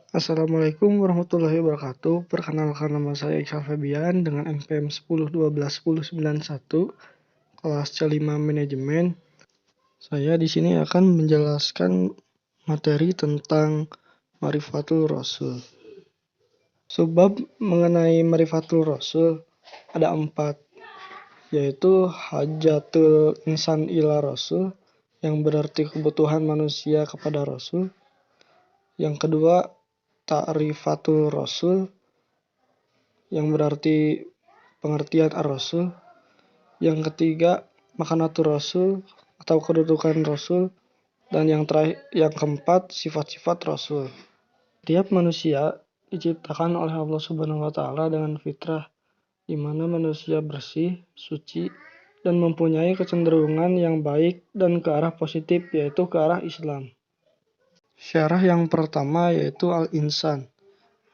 Assalamualaikum warahmatullahi wabarakatuh. Perkenalkan, nama saya Iqsal Febian dengan NPM 10121091 kelas C5 Manajemen. Saya di sini akan menjelaskan materi tentang Ma'rifatul Rasul. Sebab mengenai Ma'rifatul Rasul ada 4, yaitu Hajatul Insan ila Rasul, yang berarti kebutuhan manusia kepada Rasul. Yang kedua, Ta'rifatul Rasul, yang berarti pengertian ar-Rasul. Yang ketiga, Makanatul Rasul atau kedudukan Rasul. Dan yang keempat, sifat-sifat Rasul. Tiap manusia diciptakan oleh Allah Subhanahu wa Ta'ala dengan fitrah, di mana manusia bersih, suci, dan mempunyai kecenderungan yang baik dan ke arah positif, yaitu ke arah Islam. Syarah yang pertama yaitu Al-Insan.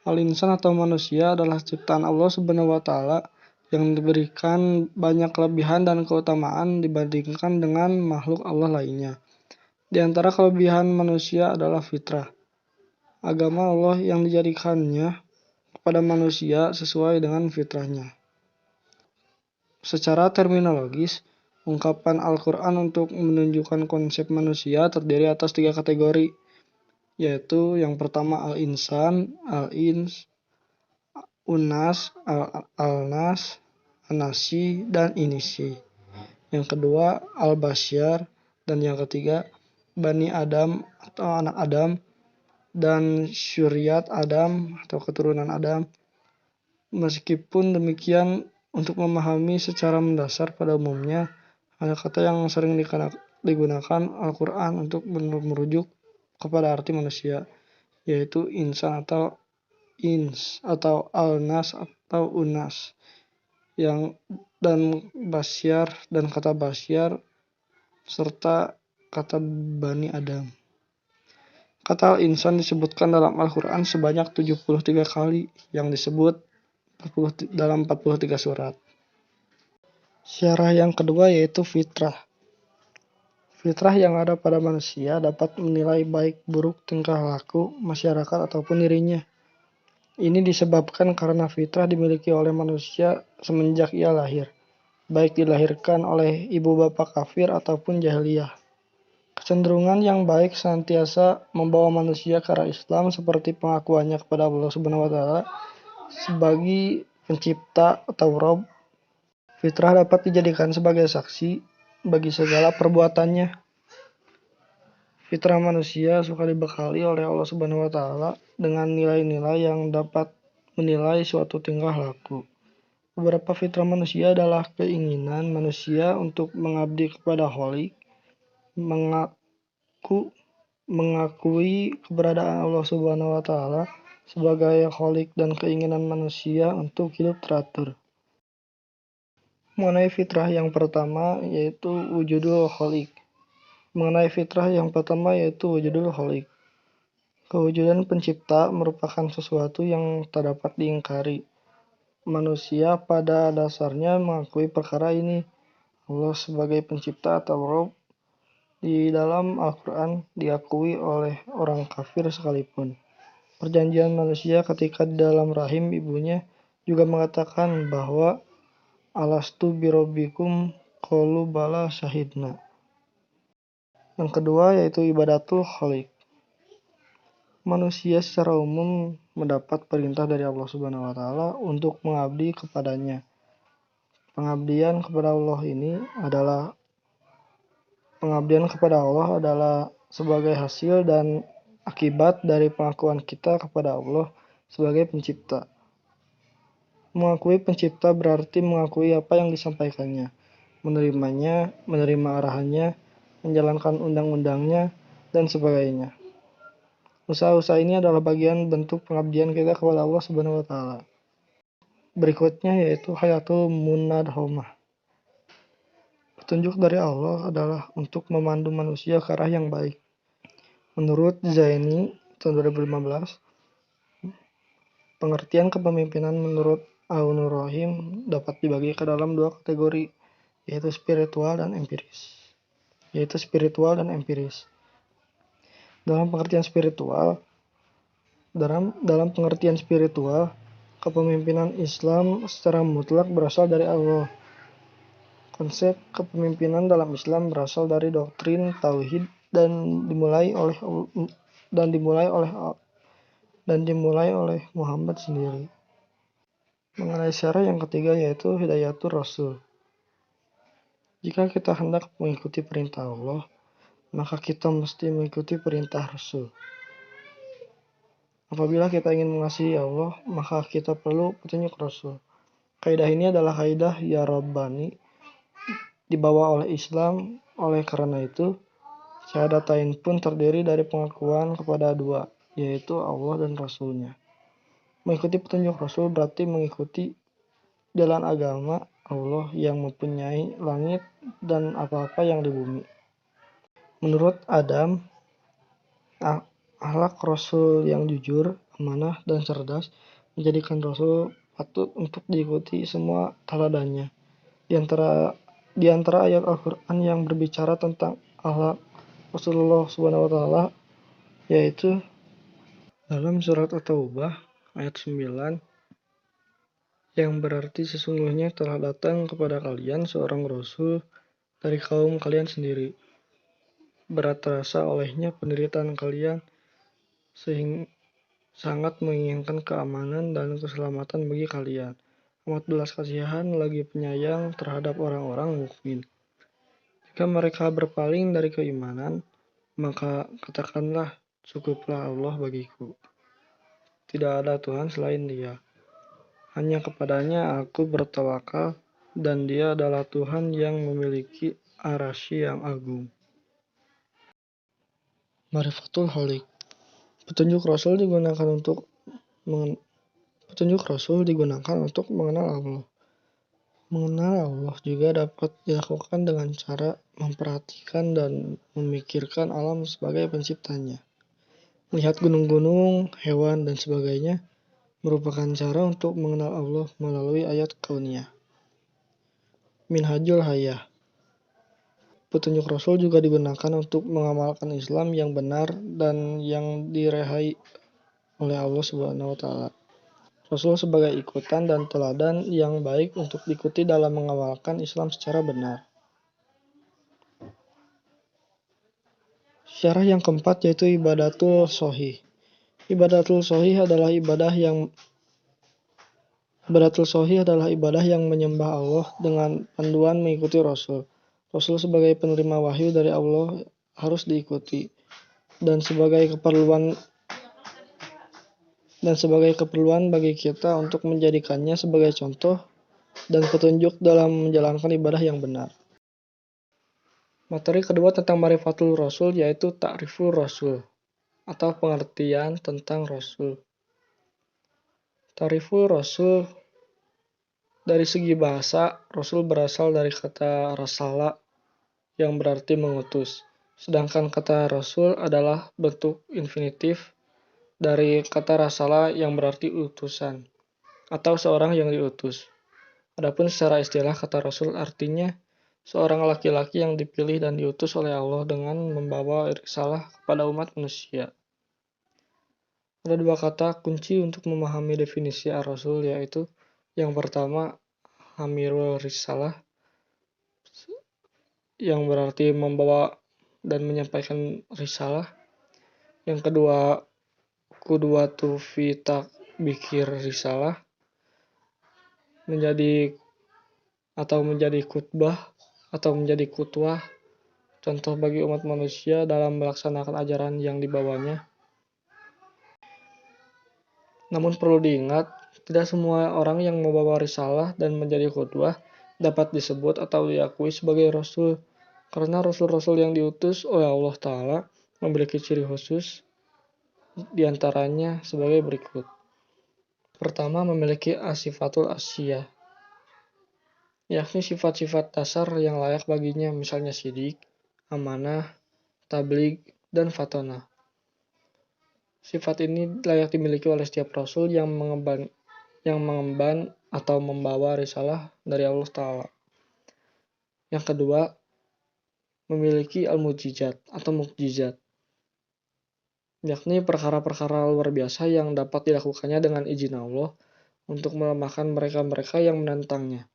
Al-Insan atau manusia adalah ciptaan Allah Subhanahu wa Ta'ala yang diberikan banyak kelebihan dan keutamaan dibandingkan dengan makhluk Allah lainnya. Di antara kelebihan manusia adalah fitrah. Agama Allah yang dijadikannya kepada manusia sesuai dengan fitrahnya. Secara terminologis, ungkapan Al-Quran untuk menunjukkan konsep manusia terdiri atas 3 kategori, yaitu yang pertama Al-Insan, Al-Ins, Unas, Al-Nas, Anasi, dan Inisi. Yang kedua Al-Basyar, dan yang ketiga Bani Adam atau anak Adam, dan Syuriat Adam atau keturunan Adam. Meskipun demikian, untuk memahami secara mendasar pada umumnya, ada kata yang sering digunakan Al-Quran untuk merujuk kepada arti manusia, yaitu insan atau ins, atau al-nas atau unas, dan basyar dan kata basyar, serta kata Bani Adam. Kata al-insan disebutkan dalam Al-Quran sebanyak 73 kali, yang disebut dalam 43 surat. Syarah yang kedua yaitu fitrah. Fitrah yang ada pada manusia dapat menilai baik buruk tingkah laku masyarakat ataupun dirinya. Ini disebabkan karena fitrah dimiliki oleh manusia semenjak ia lahir, baik dilahirkan oleh ibu bapak kafir ataupun jahiliyah. Kecenderungan yang baik senantiasa membawa manusia ke arah Islam, seperti pengakuannya kepada Allah Subhanahu wa Ta'ala sebagai pencipta atau Rabb. Fitrah dapat dijadikan sebagai saksi bagi segala perbuatannya. Fitrah manusia suka dibekali oleh Allah Subhanahu wa Ta'ala dengan nilai-nilai yang dapat menilai suatu tingkah laku. Beberapa fitrah manusia adalah keinginan manusia untuk mengabdi kepada Khalik, mengakui keberadaan Allah Subhanahu wa Ta'ala sebagai Khalik, dan keinginan manusia untuk hidup teratur. Mengenai fitrah yang pertama yaitu wujudul Khalik. Kewujudan pencipta merupakan sesuatu yang tak dapat diingkari. Manusia pada dasarnya mengakui perkara ini. Allah sebagai pencipta atau Rabb di dalam Al-Quran diakui oleh orang kafir sekalipun. Perjanjian manusia ketika di dalam rahim ibunya juga mengatakan bahwa Alastu birabbikum qalu bala syahidna. Yang kedua yaitu ibadatul khaliq. Manusia secara umum mendapat perintah dari Allah Subhanahu wa Ta'ala untuk mengabdi kepadanya. Pengabdian kepada Allah adalah sebagai hasil dan akibat dari pengakuan kita kepada Allah sebagai pencipta. Mengakui pencipta berarti mengakui apa yang disampaikannya, menerimanya, menerima arahannya, menjalankan undang-undangnya, dan sebagainya. Usaha-usaha ini adalah bagian bentuk pengabdian kita kepada Allah Subhanahu wa Ta'ala. Berikutnya yaitu hayatul munadhamah. Petunjuk dari Allah adalah untuk memandu manusia ke arah yang baik. Menurut Zaini tahun 2015, pengertian kepemimpinan menurut Aunur Rahim dapat dibagi ke dalam 2 kategori, yaitu spiritual dan empiris. Dalam pengertian spiritual, Dalam pengertian spiritual, kepemimpinan Islam secara mutlak berasal dari Allah. Konsep kepemimpinan dalam Islam berasal dari doktrin tauhid dan dimulai oleh Muhammad sendiri. Mengenai syarat yang ketiga yaitu hidayatul rasul. Jika kita hendak mengikuti perintah Allah, maka kita mesti mengikuti perintah Rasul. Apabila kita ingin mengasihi Allah, maka kita perlu petunjuk Rasul. Kaidah ini adalah kaidah ya Rabbani dibawa oleh Islam. Oleh karena itu, syahadatain pun terdiri dari pengakuan kepada dua, yaitu Allah dan Rasulnya. Mengikuti petunjuk Rasul berarti mengikuti jalan agama Allah yang mempunyai langit dan apa-apa yang di bumi. Menurut Adam, akhlak Rasul yang jujur, amanah, dan cerdas menjadikan Rasul patut untuk diikuti semua teladannya. Di antara ayat Al-Quran yang berbicara tentang akhlak Rasulullah SWT yaitu dalam surat At-Taubah ayat 9 yang berarti sesungguhnya telah datang kepada kalian seorang Rasul dari kaum kalian sendiri. Berat terasa olehnya penderitaan kalian sehingga sangat menginginkan keamanan dan keselamatan bagi kalian. Amat belas kasihan lagi penyayang terhadap orang-orang mukmin. Jika mereka berpaling dari keimanan, maka katakanlah, cukuplah Allah bagiku. Tidak ada Tuhan selain Dia. Hanya kepadanya aku bertawakal, dan Dia adalah Tuhan yang memiliki arasy yang agung. Marifatul Halik. Petunjuk Rasul digunakan untuk mengenal Allah. Mengenal Allah juga dapat dilakukan dengan cara memperhatikan dan memikirkan alam sebagai penciptanya. Melihat gunung-gunung, hewan, dan sebagainya merupakan cara untuk mengenal Allah melalui ayat kauniyah. Minhajul Hayah. Petunjuk Rasul juga digunakan untuk mengamalkan Islam yang benar dan yang direhai oleh Allah Subhanahu wa Ta'ala. Rasul sebagai ikutan dan teladan yang baik untuk diikuti dalam mengamalkan Islam secara benar. Syarah yang keempat yaitu ibadatul shohih. Ibadatul shohih adalah ibadah yang menyembah Allah dengan panduan mengikuti Rasul. Rasul sebagai penerima wahyu dari Allah harus diikuti dan sebagai keperluan bagi kita untuk menjadikannya sebagai contoh dan petunjuk dalam menjalankan ibadah yang benar. Materi kedua tentang Marifatul Rasul yaitu Ta'riful Rasul atau pengertian tentang Rasul. Ta'riful Rasul dari segi bahasa, Rasul berasal dari kata rasala yang berarti mengutus. Sedangkan kata Rasul adalah bentuk infinitif dari kata rasala yang berarti utusan atau seorang yang diutus. Adapun secara istilah kata Rasul artinya seorang laki-laki yang dipilih dan diutus oleh Allah dengan membawa risalah kepada umat manusia. Ada dua kata kunci untuk memahami definisi ar-Rasul yaitu yang pertama Hamirul Risalah yang berarti membawa dan menyampaikan risalah. Yang kedua Qudwatu fi takbikir risalah menjadi khutbah atau menjadi kutwah contoh bagi umat manusia dalam melaksanakan ajaran yang dibawanya. Namun perlu diingat, tidak semua orang yang membawa risalah dan menjadi khutbah dapat disebut atau diakui sebagai Rasul, karena Rasul-Rasul yang diutus oleh Allah Ta'ala memiliki ciri khusus, diantaranya sebagai berikut. Pertama, memiliki asifatul asyiyah, yakni sifat-sifat dasar yang layak baginya, misalnya sidik, amanah, tabligh, dan fatonah. Sifat ini layak dimiliki oleh setiap Rasul yang mengemban atau membawa risalah dari Allah Ta'ala. Yang kedua, memiliki al-mukjizat atau mukjizat, yakni perkara-perkara luar biasa yang dapat dilakukannya dengan izin Allah untuk melemahkan mereka-mereka yang menentangnya.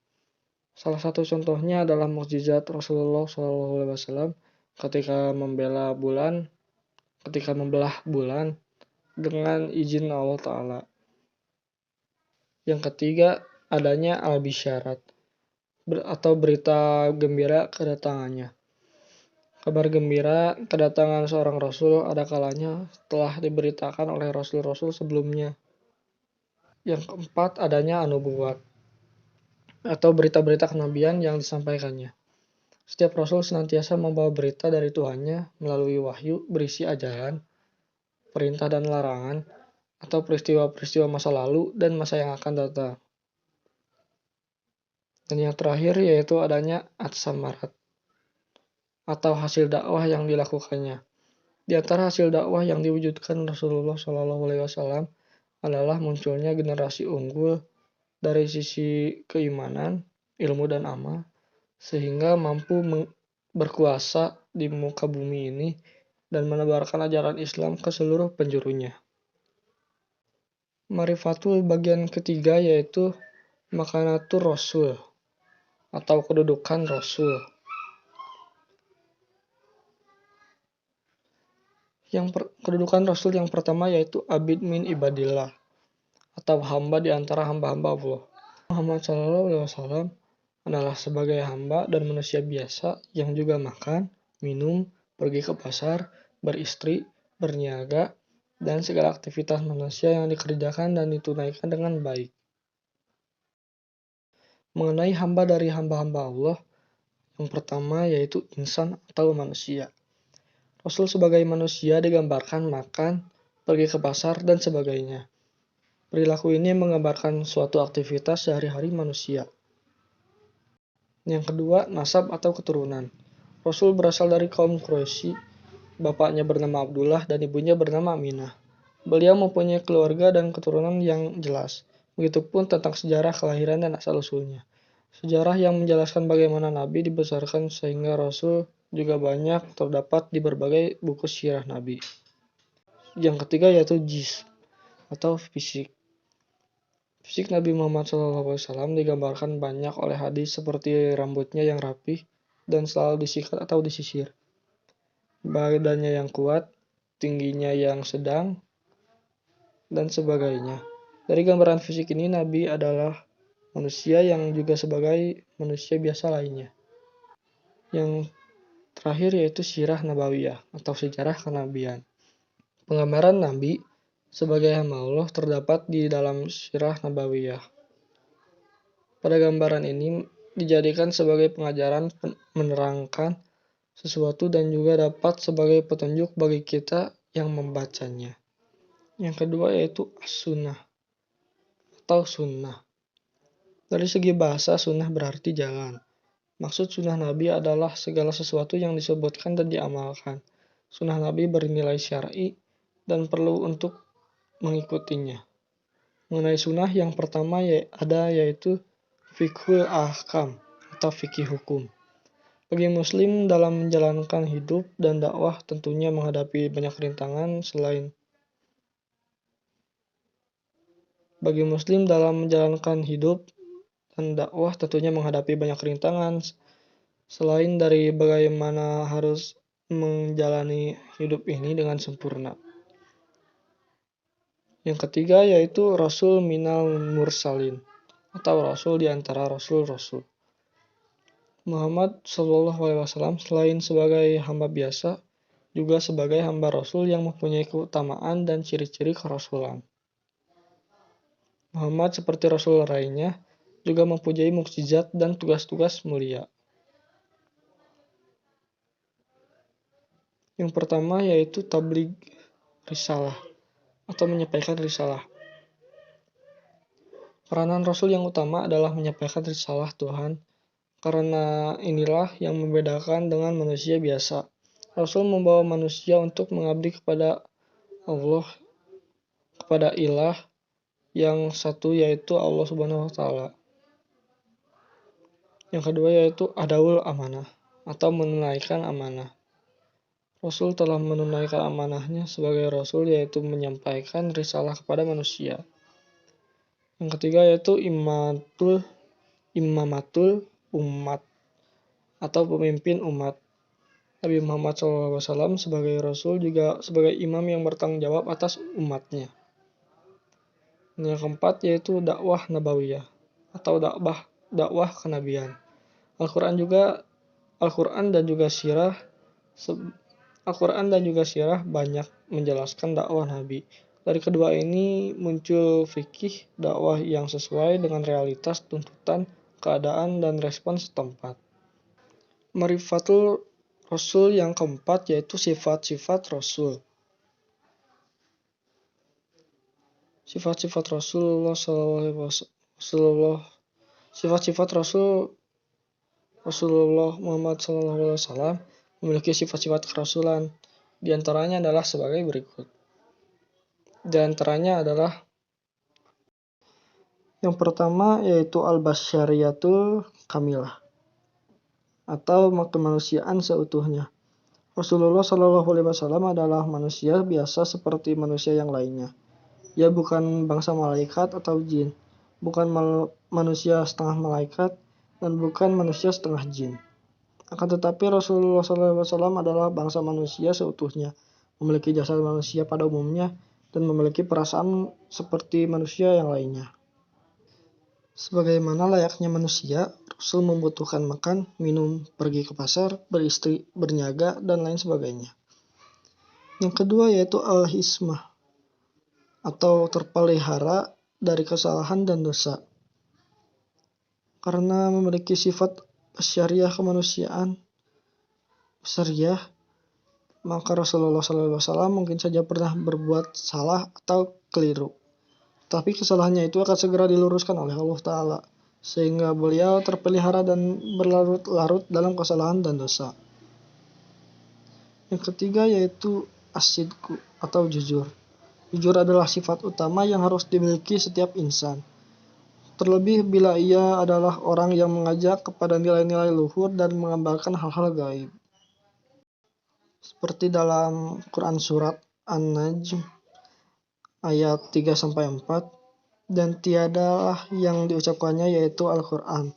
Salah satu contohnya adalah mukjizat Rasulullah SAW ketika membelah bulan dengan izin Allah Ta'ala. Yang ketiga, adanya al-bisyarat atau berita gembira kedatangannya. Kabar gembira kedatangan seorang rasul ada kalanya telah diberitakan oleh rasul-rasul sebelumnya. Yang keempat, adanya an-nubuwat atau berita-berita kenabian yang disampaikannya. Setiap rasul senantiasa membawa berita dari Tuhannya melalui wahyu berisi ajaran, perintah dan larangan, atau peristiwa-peristiwa masa lalu dan masa yang akan datang. Dan yang terakhir yaitu adanya at-samarat atau hasil dakwah yang dilakukannya. Di antara hasil dakwah yang diwujudkan Rasulullah SAW adalah munculnya generasi unggul dari sisi keimanan, ilmu dan amal, sehingga mampu berkuasa di muka bumi ini dan menebarkan ajaran Islam ke seluruh penjurunya. Marifatul bagian ketiga yaitu makanatur Rasul atau kedudukan Rasul. Kedudukan Rasul yang pertama yaitu abid min ibadillah atau hamba di antara hamba-hamba Allah. Muhammad SAW adalah sebagai hamba dan manusia biasa yang juga makan, minum, pergi ke pasar, beristri, berniaga, dan segala aktivitas manusia yang dikerjakan dan ditunaikan dengan baik. Mengenai hamba dari hamba-hamba Allah, yang pertama yaitu insan atau manusia. Rasul sebagai manusia digambarkan makan, pergi ke pasar, dan sebagainya. Perilaku ini menggambarkan suatu aktivitas sehari-hari manusia. Yang kedua, nasab atau keturunan. Rasul berasal dari kaum Quraisy, bapaknya bernama Abdullah dan ibunya bernama Aminah. Beliau mempunyai keluarga dan keturunan yang jelas. Begitupun tentang sejarah kelahiran dan asal-usulnya. Sejarah yang menjelaskan bagaimana Nabi dibesarkan sehingga Rasul juga banyak terdapat di berbagai buku sirah Nabi. Yang ketiga yaitu jism atau fisik. Fisik Nabi Muhammad SAW digambarkan banyak oleh hadis seperti rambutnya yang rapih dan selalu disikat atau disisir, badannya yang kuat, tingginya yang sedang, dan sebagainya. Dari gambaran fisik ini Nabi adalah manusia yang juga sebagai manusia biasa lainnya. Yang terakhir yaitu sirah nabawiyah atau sejarah kenabian. Penggambaran Nabi sebagai hamba Allah terdapat di dalam sirah nabawiyah. Pada gambaran ini dijadikan sebagai pengajaran menerangkan sesuatu dan juga dapat sebagai petunjuk bagi kita yang membacanya. Yang kedua yaitu as-sunnah atau sunnah. Dari segi bahasa, sunnah berarti jalan. Maksud sunnah Nabi adalah segala sesuatu yang disebutkan dan diamalkan. Sunnah Nabi bernilai syar'i dan perlu untuk mengikutinya. Mengenai sunnah yang pertama yaitu fiqhul ahkam atau fikih hukum. Bagi muslim dalam menjalankan hidup dan dakwah tentunya menghadapi banyak rintangan selain dari bagaimana harus menjalani hidup ini dengan sempurna. Yang ketiga yaitu Rasul minal mursalin atau Rasul di antara Rasul-Rasul. Muhammad SAW selain sebagai hamba biasa, juga sebagai hamba Rasul yang mempunyai keutamaan dan ciri-ciri kerasulan. Muhammad seperti Rasul lainnya juga mempunyai mukjizat dan tugas-tugas mulia. Yang pertama yaitu tabligh risalah atau menyampaikan risalah. Peranan Rasul yang utama adalah menyampaikan risalah Tuhan, karena inilah yang membedakan dengan manusia biasa. Rasul membawa manusia untuk mengabdi kepada Allah, kepada ilah yang satu yaitu Allah Subhanahu wa Ta'ala. Yang kedua yaitu adaul amanah atau menunaikan amanah. Rasul telah menunaikan amanahnya sebagai Rasul, yaitu menyampaikan risalah kepada manusia. Yang ketiga yaitu imamatul umat atau pemimpin umat. Nabi Muhammad SAW sebagai Rasul juga sebagai imam yang bertanggung jawab atas umatnya. Yang keempat yaitu dakwah nabawiyah atau dakwah kenabian. Al-Quran dan juga sirah banyak menjelaskan dakwah Nabi. Dari kedua ini muncul fikih dakwah yang sesuai dengan realitas, tuntutan, keadaan, dan respon setempat. Marifatul Rasul yang keempat yaitu sifat-sifat Rasul. Sifat-sifat Rasulullah SAW. Sifat-sifat Rasulullah Muhammad SAW memiliki sifat-sifat kerasulan. Di antaranya adalah sebagai berikut. Di antaranya adalah yang pertama yaitu al-basyariyatul kamilah atau kemanusiaan seutuhnya. Rasulullah SAW adalah manusia biasa seperti manusia yang lainnya. Ia bukan bangsa malaikat atau jin, bukan manusia setengah malaikat, dan bukan manusia setengah jin. Akan tetapi Rasulullah SAW adalah bangsa manusia seutuhnya, memiliki jasad manusia pada umumnya, dan memiliki perasaan seperti manusia yang lainnya. Sebagaimana layaknya manusia, Rasul membutuhkan makan, minum, pergi ke pasar, beristri, berniaga, dan lain sebagainya. Yang kedua yaitu al-hismah atau terpelihara dari kesalahan dan dosa. Karena memiliki sifat syariah kemanusiaan, syariah, maka Rasulullah SAW mungkin saja pernah berbuat salah atau keliru. Tapi kesalahannya itu akan segera diluruskan oleh Allah Ta'ala, sehingga beliau terpelihara dan berlarut-larut dalam kesalahan dan dosa. Yang ketiga yaitu as-sidqu atau jujur. Jujur adalah sifat utama yang harus dimiliki setiap insan. Terlebih bila ia adalah orang yang mengajak kepada nilai-nilai luhur dan mengabarkan hal-hal gaib. Seperti dalam Quran Surat An-Najm ayat 3-4, dan tiadalah yang diucapkannya yaitu Al-Quran.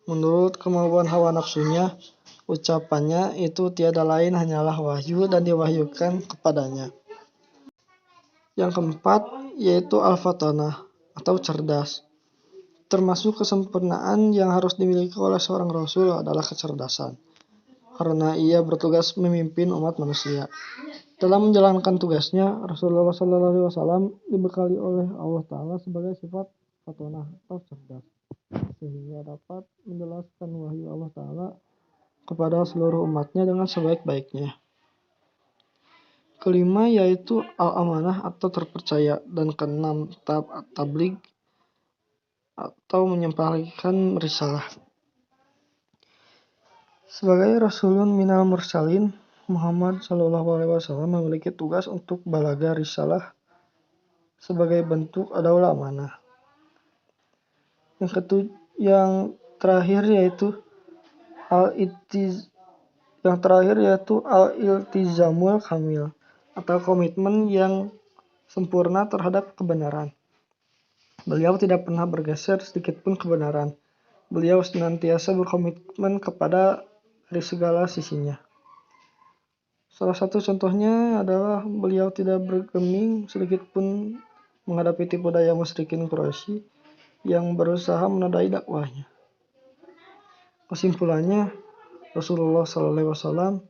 Menurut kemauan hawa nafsunya, ucapannya itu tiada lain hanyalah wahyu dan diwahyukan kepadanya. Yang keempat yaitu Al-Fatanah atau cerdas. Termasuk kesempurnaan yang harus dimiliki oleh seorang Rasul adalah kecerdasan, karena ia bertugas memimpin umat manusia. Dalam menjalankan tugasnya, Rasulullah SAW dibekali oleh Allah Ta'ala sebagai sifat fatonah atau cerdas, sehingga dapat menjelaskan wahyu Allah Ta'ala kepada seluruh umatnya dengan sebaik-baiknya. Kelima yaitu al-amanah atau terpercaya, dan keenam tabligh atau menyampaikan risalah. Sebagai Rasulun minal mursalin, Muhammad SAW memiliki tugas untuk balaga risalah sebagai bentuk adalah amanah. Yang terakhir yaitu al-iltizamul kamil atau komitmen yang sempurna terhadap kebenaran. Beliau tidak pernah bergeser sedikitpun kebenaran. Beliau senantiasa berkomitmen kepada dari segala sisinya. Salah satu contohnya adalah beliau tidak bergeming sedikitpun menghadapi tipu daya musyrikin Quraisy yang berusaha menodai dakwahnya. Kesimpulannya, Rasulullah SAW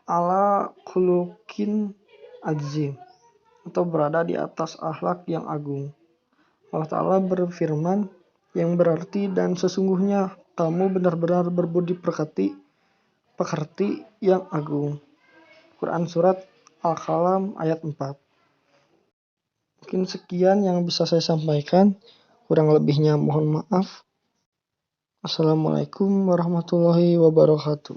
ala khuluqin azim atau berada di atas akhlak yang agung. Allah Ta'ala berfirman yang berarti, dan sesungguhnya kamu benar-benar berbudi pekerti yang agung. Quran Surat Al-Qalam ayat 4. Mungkin sekian yang bisa saya sampaikan. Kurang lebihnya mohon maaf. Assalamualaikum warahmatullahi wabarakatuh.